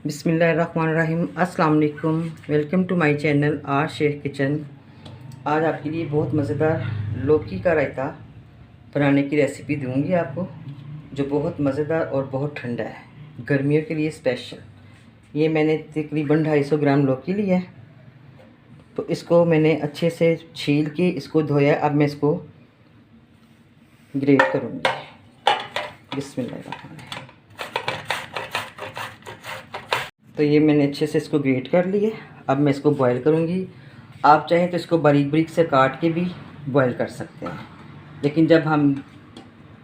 बिस्मिल्लाहिर्रहमानिर्रहीम। अस्सलाम वालेकुम। Welcome to my channel R Sheikh kitchen. आज आपके लिए बहुत मज़ेदार लौकी का रायता बनाने की रेसिपी दूंगी आपको, जो बहुत मज़ेदार और बहुत ठंडा है, गर्मियों के लिए स्पेशल। ये मैंने तकरीबन 250 ग्राम लौकी ली है। तो इसको मैंने अच्छे से छील के इसको धोया। अब मैं इसको ग्रेट करूँगी। बिस्मिल्लाहिर्रहमानिर्रहीम। तो ये मैंने अच्छे से इसको ग्रेट कर लिए। अब मैं इसको बॉईल करूँगी। आप चाहें तो इसको बारीक बारीक से काट के भी बॉईल कर सकते हैं, लेकिन जब हम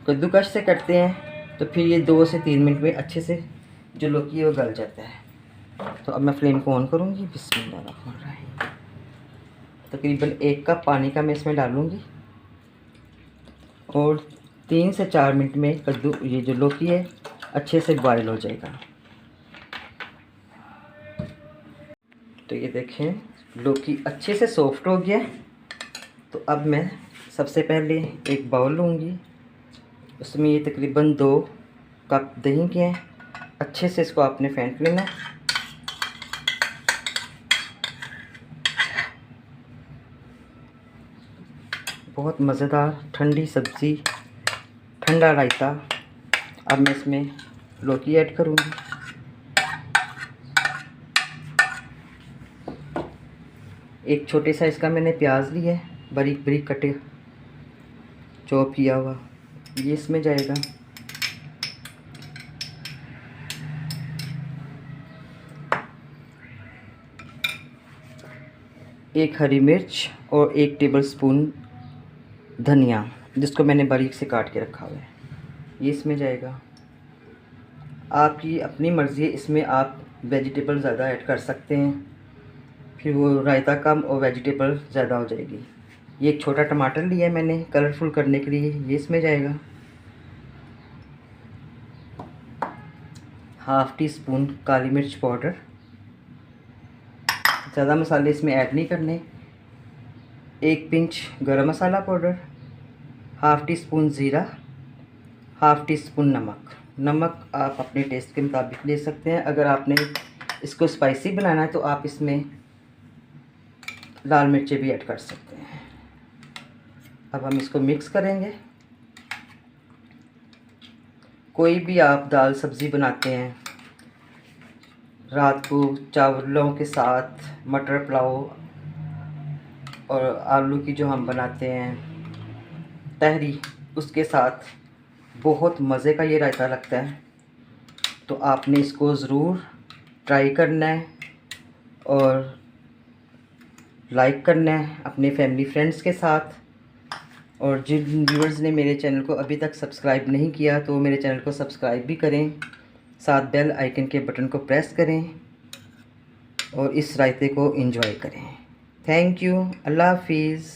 कद्दूकश से करते हैं तो फिर ये 2 से 3 मिनट में अच्छे से जो लौकी है वो गल जाता है। तो अब मैं फ्लेम को ऑन करूँगी। बिस्मिल्लाहिर्रहमानिर्रहीम। तकरीबन 1 कप पानी का मैं इसमें डालूँगी और 3 से 4 मिनट में ये जो लौकी है अच्छे से बॉईल हो जाएगा। तो ये देखें लौकी अच्छे से सॉफ्ट हो गया। तो अब मैं सबसे पहले एक बाउल लूँगी, उसमें ये तकरीबन 2 कप दही के हैं। अच्छे से इसको आपने फेंट लेना। बहुत मज़ेदार ठंडी सब्ज़ी, ठंडा रायता। अब मैं इसमें लौकी ऐड करूँगी। एक छोटे साइज़ का मैंने प्याज लिया है, बारीक बारीक कटे चॉप किया हुआ, ये इसमें जाएगा। एक हरी मिर्च और 1 टेबलस्पून धनिया, जिसको मैंने बारीक से काट के रखा हुआ है, ये इसमें जाएगा। आपकी अपनी मर्ज़ी है, इसमें आप वेजिटेबल ज़्यादा ऐड कर सकते हैं, फिर वो रायता कम और वेजिटेबल ज़्यादा हो जाएगी। ये एक छोटा टमाटर लिया है मैंने कलरफुल करने के लिए, ये इसमें जाएगा। ½ टीस्पून काली मिर्च पाउडर। ज़्यादा मसाले इसमें ऐड नहीं करने। 1 पिंच गरम मसाला पाउडर, ½ टीस्पून ज़ीरा, ½ टीस्पून नमक। नमक आप अपने टेस्ट के मुताबिक ले सकते हैं। अगर आपने इसको स्पाइसी बनाना है तो आप इसमें लाल मिर्चें भी ऐड कर सकते हैं। अब हम इसको मिक्स करेंगे। कोई भी आप दाल सब्ज़ी बनाते हैं रात को चावलों के साथ, मटर पुलाव और आलू की जो हम बनाते हैं तहरी, उसके साथ बहुत मज़े का ये रायता लगता है। तो आपने इसको ज़रूर ट्राई करना है और लाइक करना है अपने फैमिली फ्रेंड्स के साथ। और जिन व्यूअर्स ने मेरे चैनल को अभी तक सब्सक्राइब नहीं किया तो मेरे चैनल को सब्सक्राइब भी करें, साथ बेल आइकन के बटन को प्रेस करें और इस रायते को एंजॉय करें। Thank you. अल्लाह हाफिज़।